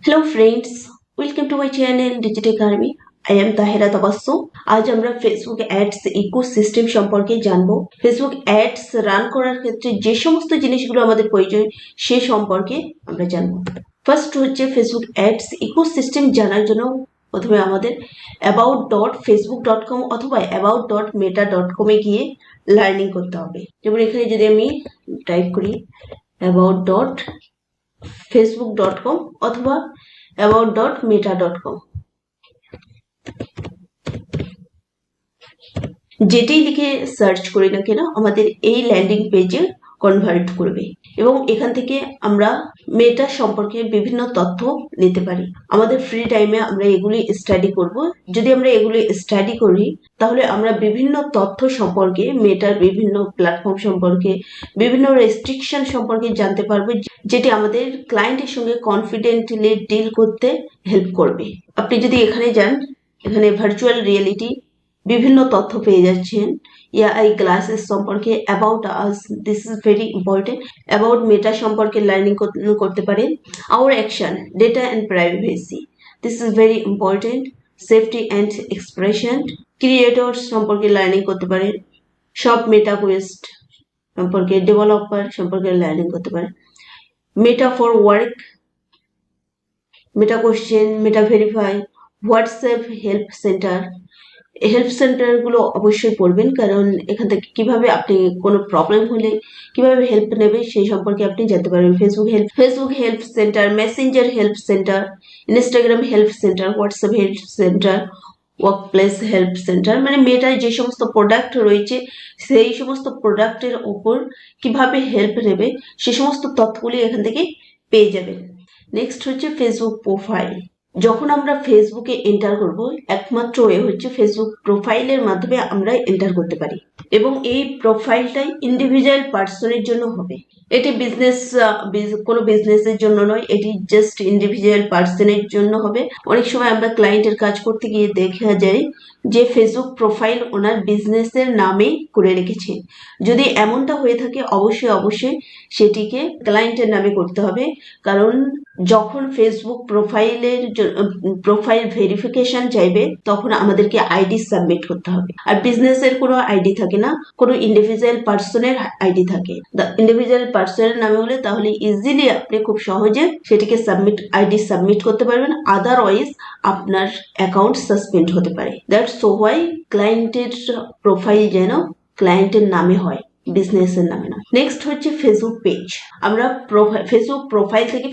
Hello friends, welcome to my channel Digital Academy. I am Tahira Tabassum. আজ আমরা Facebook ads ecosystem সম্পর্কে জানবো। Facebook ads run করার ক্ষেত্রে যে সমস্ত জিনিসগুলো আমাদের প্রয়োজন সে সম্পর্কে আমরা জানবো। ফার্স্ট হচ্ছে ফেসবুক অ্যাডস ইকোসিস্টেম জানার জন্য প্রথমে আমাদের about.facebook.com অথবা about.meta.com এ গিয়ে লার্নিং করতে হবে। যেমন এখানে যদি আমি টাইপ করি about.facebook.com অথবা about.meta.com যেটাই লিখে সার্চ করি না কেন আমাদের এই ল্যান্ডিং পেজে কনভার্ট করবে এবং এখান থেকে আমরা মেটা সম্পর্কে বিভিন্ন তথ্য নিতে পারি। আমাদের ফ্রি টাইমে আমরা এগুলি স্টাডি করব। যদি আমরা এগুলি স্টাডি করি তাহলে আমরা বিভিন্ন তথ্য সম্পর্কে মেটার বিভিন্ন প্ল্যাটফর্ম সম্পর্কে বিভিন্ন রেস্ট্রিকশন সম্পর্কে জানতে পারবো, যেটি আমাদের ক্লায়েন্টের সঙ্গে কনফিডেন্টলি ডিল করতে হেল্প করবে। আপনি যদি এখানে যান, এখানে ভার্চুয়াল রিয়েলিটি বিভিন্ন তথ্য পেয়ে যাচ্ছেন। এআই গ্লাসেস সম্পর্কে about us, this is very important. About Meta সম্পর্কে লার্নিং করতে পারেন। Our action, data and privacy, this is very important. Safety and expression, creators সম্পর্কে লার্নিং করতে পারেন। সব মেটা কোয়েস্ট সম্পর্কে, ডেভেলপার সম্পর্কে লার্নিং করতে পারেন। Meta for work, Meta question, Meta verify, WhatsApp help centre. Help সেন্টারগুলো অবশ্যই পড়বেন, কারণ এখান থেকে কিভাবে আপনি কোনো প্রবলেম হলে কিভাবে হেল্প নেবে সেই সম্পর্কে আপনি জানতে পারবেন। Facebook help centre, Messenger help centre, Instagram help centre, WhatsApp help centre, work place help centre. মানে মেটায় যে সমস্ত প্রোডাক্ট রয়েছে সেই সমস্ত প্রোডাক্টের ওপর কিভাবে হেল্প নেবে সে সমস্ত তথ্যগুলি এখান থেকে পেয়ে যাবেন। নেক্সট হচ্ছে ফেসবুক প্রোফাইল। যখন আমরা ফেসবুকে এন্টার করব, একমাত্র ওয়ে হচ্ছে ফেসবুক প্রোফাইলের মাধ্যমে আমরা এন্টার করতে পারি এবং এই প্রোফাইলটাই ইন্ডিভিজুয়াল পার্সনের জন্য হবে। এটি কোনো বিজনেসের জন্য নয়, এটি জাস্ট ইন্ডিভিজুয়াল পার্সনের জন্য হবে। অনেক সময় আমরা ক্লায়েন্টের কাজ করতে গিয়ে দেখা যায় যে ফেসবুক প্রোফাইল ওনার বিজনেসের নামে করে রেখেছে। যদি এমনটা হয়ে থাকে অবশ্যই সেটিকে ক্লায়েন্টের নামে করতে হবে, কারণ যখন ফেসবুক প্রোফাইল ভেরিফিকেশন চাইবে তখন আমাদেরকে আইডি সাবমিট করতে হবে। আর বিজনেসের কোনো আইডি থাকে না, কোনো ইন্ডিভিজুয়াল পার্সনের আইডি থাকে। ইন্ডিভিজুয়াল পার্সনের নামে হলে তাহলে ইজিলি আপনি খুব সহজে সেটিকে আইডি সাবমিট করতে পারবেন। আদারওয়াইজ আপনার অ্যাকাউন্ট সাসপেন্ড হতে পারে। দ্যাটস সো হোয়াই ক্লায়েন্টের প্রোফাইল যেন ক্লায়েন্টের নামে হয়, বিজনেসের নামে না। নেক্সট হচ্ছে ফেসবুক পেজ। আমরা ফেসবুক প্রোফাইল থেকে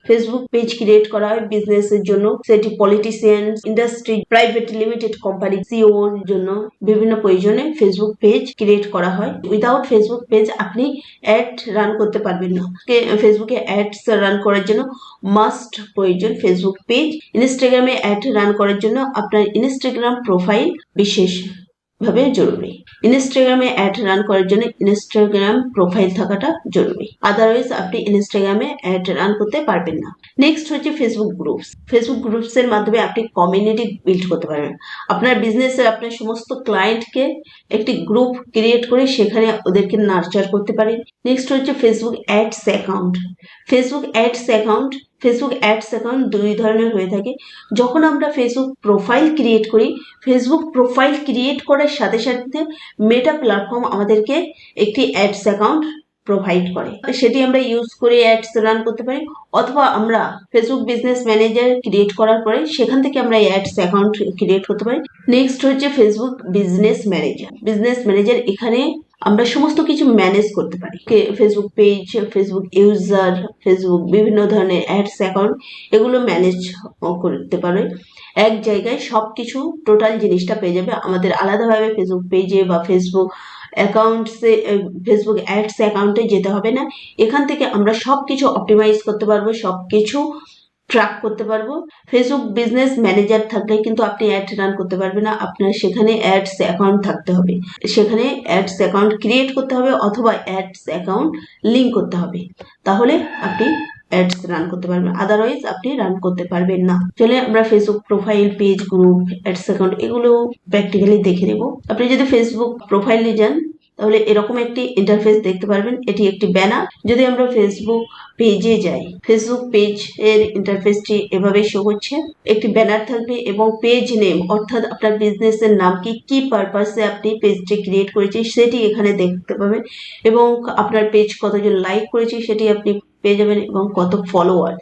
ফেসবুক পেজ ক্রিয়েট করা হয় বিজনেসের জন্য। সেটি politician, industry, private limited company সিইওর জন্য বিভিন্ন প্রয়োজনে ফেসবুক পেজ ক্রিয়েট করা হয়। উইদাউট ফেসবুক পেজ আপনি অ্যাড রান করতে পারবেন না। ফেসবুকে অ্যাডস রান করার জন্য মাস্ট প্রয়োজন ফেসবুক পেজ। ইনস্টাগ্রামে অ্যাড রান করার জন্য আপনার ইনস্টাগ্রাম প্রোফাইল বিশেষ ভাবে জরুরি। ইনস্টাগ্রামে অ্যাড রান করার জন্য ইনস্টাগ্রাম প্রোফাইল থাকাটা জরুরি, আদারওয়াইজ আপনি ইনস্টাগ্রামে অ্যাড রান করতে পারবেন না। নেক্সট হচ্ছে ফেসবুক গ্রুপস এর মাধ্যমে আপনি কমিউনিটি বিল্ড করতে পারবেন। আপনার বিজনেসের আপনার সমস্ত ক্লায়েন্টকে একটি গ্রুপ ক্রিয়েট করে সেখানে ওদেরকে নার্চার করতে পারেন। নেক্সট হচ্ছে ফেসবুক অ্যাডস অ্যাকাউন্ট দুই ধরনের হয়ে থাকে। যখন আমরা ফেসবুক প্রোফাইল ক্রিয়েট করি, ফেসবুক প্রোফাইল ক্রিয়েট করার সাথে সাথে মেটা প্ল্যাটফর্ম আমাদেরকে একটি অ্যাডস অ্যাকাউন্ট প্রোভাইড করে, সেটি আমরা ইউজ করে অ্যাডস রান করতে পারি। অথবা আমরা ফেসবুক বিজনেস ম্যানেজার ক্রিয়েট করার পরে সেখান থেকে আমরা অ্যাডস অ্যাকাউন্ট ক্রিয়েট করতে পারি। নেক্সট হচ্ছে ফেসবুক বিজনেস ম্যানেজার। এখানে আমরা সমস্ত কিছু ম্যানেজ করতে পারি। Facebook page, Facebook user, Facebook বিভিন্ন ধরনের অ্যাডস অ্যাকাউন্ট এগুলো ম্যানেজ করতে পারে। এক জায়গায় সবকিছু টোটাল জিনিসটা পেয়ে যাবে। আমাদের আলাদাভাবে ফেসবুক পেজে বা ফেসবুক অ্যাডস অ্যাকাউন্টে যেতে হবে না। এখান থেকে আমরা সবকিছু অপটিমাইজ করতে পারবো, সবকিছু ট্র্যাক করতে পারবো। ফেসবুক বিজনেস ম্যানেজার থাকলে কিন্তু আপনি অ্যাড রান করতে পারবেন না, আপনার সেখানে অ্যাডস অ্যাকাউন্ট থাকতে হবে। সেখানে অ্যাডস অ্যাকাউন্ট ক্রিয়েট করতে হবে অথবা অ্যাডস অ্যাকাউন্ট লিঙ্ক করতে হবে, তাহলে আপনি অ্যাডস রান করতে পারবেন, আদারওয়াইজ আপনি রান করতে পারবেন না। চলে আমরা Facebook profile, page, group, ads account এগুলো প্র্যাকটিক্যালি দেখে নেব। আপনি যদি ফেসবুক প্রোফাইলে যান তাহলে এরকম একটি ইন্টারফেস দেখতে পারবেন। এটি একটি ব্যানার। যদি আমরা ফেসবুক পেজে যাই, ফেসবুক পেজ এর ইন্টারফেসটি এভাবে শো হচ্ছে। একটি ব্যানার থাকবে এবং পেজ নেম অর্থাৎ আপনার বিজনেসের নাম কি পারপাসে আপনি পেজটি ক্রিয়েট করেছেন সেটি এখানে দেখতে পাবেন এবং আপনার পেজ কতজন লাইক করেছে সেটি আপনি পেয়ে যাবেন এবং কত ফলোয়ার,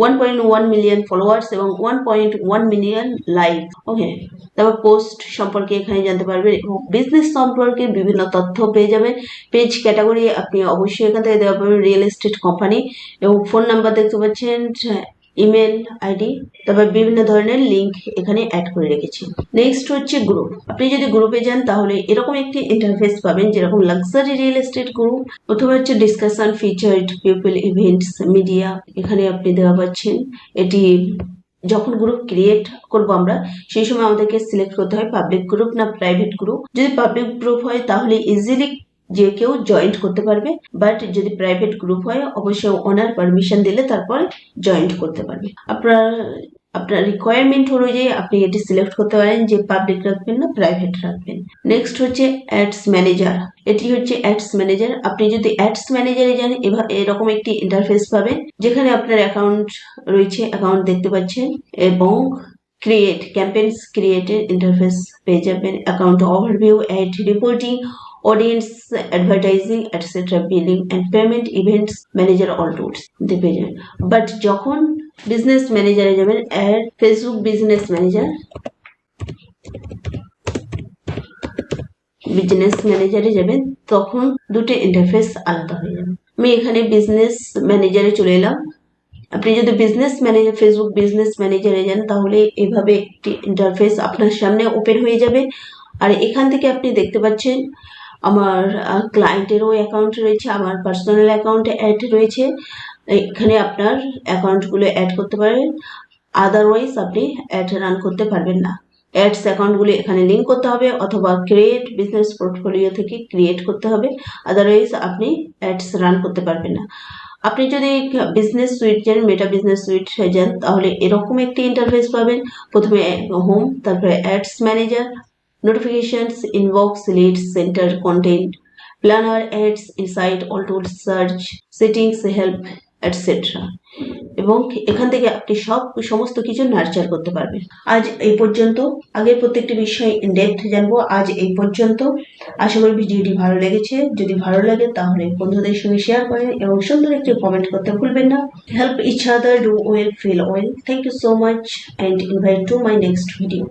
1.1 মিলিয়ন ফলোয়ার্স এবং 1.1 মিলিয়ন লাইক। ওকে, তারপর পোস্ট সম্পর্কে এখানে জানতে পারবেন এবং বিজনেস সম্পর্কে বিভিন্ন তথ্য পেয়ে যাবেন। পেজ ক্যাটাগরি আপনি অবশ্যই এখান থেকে দেওয়া পাবেন, রিয়েল এস্টেট কোম্পানি এবং ফোন নাম্বার দেখতে পাচ্ছেন, ইমেল আইডি, তারপর বিভিন্ন ধরনের লিঙ্ক এখানে অ্যাড করে রেখেছি। নেক্সট হচ্ছে গ্রুপ। আপনি যদি গ্রুপে যান তাহলে এরকম একটি ইন্টারফেস পাবেন যেরকম লাক্সারি রিয়েল এস্টেট গ্রুপ, অথবা হচ্ছে discussion, featured, people, events, media এখানে আপনি দেওয়া পাচ্ছেন। এটি যখন গ্রুপ ক্রিয়েট করব আমরা সেই সময় আমাদেরকে সিলেক্ট করতে হয় পাবলিক গ্রুপ না প্রাইভেট গ্রুপ। যদি পাবলিক গ্রুপ হয় তাহলে ইজিলি যে কেউ জয়েন্ট করতে পারবে, বাট যদি প্রাইভেট গ্রুপ হয় অবশ্যই ওনার পারমিশন দিলে তারপর জয়েন্ট করতে পারবে। আপনার রিকোয়ারমেন্ট অনুযায়ী আপনি এটি সিলেক্ট করতে পারেন যে পাবলিক রাখবেন না প্রাইভেট রাখবেন। নেক্সট হচ্ছে অ্যাডস ম্যানেজার। এটি হচ্ছে অ্যাডস ম্যানেজার। আপনি যদি অ্যাডস ম্যানেজারে যান এরকম একটি ইন্টারফেস পাবেন যেখানে আপনার অ্যাকাউন্ট রয়েছে, অ্যাকাউন্ট দেখতে পাচ্ছেন এবং ক্রিয়েট ক্যাম্পেইনস ক্রিয়েটের ইন্টারফেস পেয়ে যাবেন, account overview, ad reporting, audience, advertising, etcetera, billing and payment, events manager, all tools পেয়ে যাবেন। বাট যখন বিজনেস ম্যানেজারে যাবেন, অ্যাড ফেসবুক বিজনেস ম্যানেজারে যাবেন তখন দুটো ইন্টারফেস আলাদা হয়ে যাবে। আমি এখানে বিজনেস ম্যানেজারে চলে এলাম। আপনি যদি বিজনেস ম্যানেজার ফেসবুক বিজনেস ম্যানেজারে যান তাহলে এভাবে একটি ইন্টারফেস আপনার সামনে ওপেন হয়ে যাবে। আর এখান থেকে আপনি দেখতে পাচ্ছেন আমার ক্লায়েন্টেরও অ্যাকাউন্ট রয়েছে, আমার পার্সোনাল অ্যাকাউন্টে অ্যাড রয়েছে। এখানে আপনার অ্যাকাউন্টগুলো অ্যাড করতে পারবেন, আদারওয়াইজ আপনি অ্যাড রান করতে পারবেন না। অ্যাডস অ্যাকাউন্টগুলো এখানে লিঙ্ক করতে হবে অথবা ক্রিয়েট বিজনেস পোর্টফোলিও থেকে ক্রিয়েট করতে হবে, আদারওয়াইজ আপনি অ্যাডস রান করতে পারবেন না। আপনি যদি বিজনেস সুইট যান, মেটা বিজনেস সুইট যান তাহলে এরকম একটি ইন্টারফেস পাবেন। প্রথমে হোম, তারপরে ads manager, notifications, inbox, leads, center, content, planner, ads, insight, all tools, search, settings, help, etcetera. এবং এখান থেকে আপনি সমস্ত কিছু নার্চার করতে পারবেন। আজ এই পর্যন্ত। আগের প্রত্যেকটি বিষয় ইন ডেপথ জানবো। আজ এই পর্যন্ত। আশা করি ভিডিওটি ভালো লেগেছে। যদি ভালো লাগে তাহলে বন্ধুদের সঙ্গে শেয়ার করেন এবং সুন্দর একটি কমেন্ট করতে ভুলবেন না। Help each other, do well, feel well. Thank you so much and invite to my next video.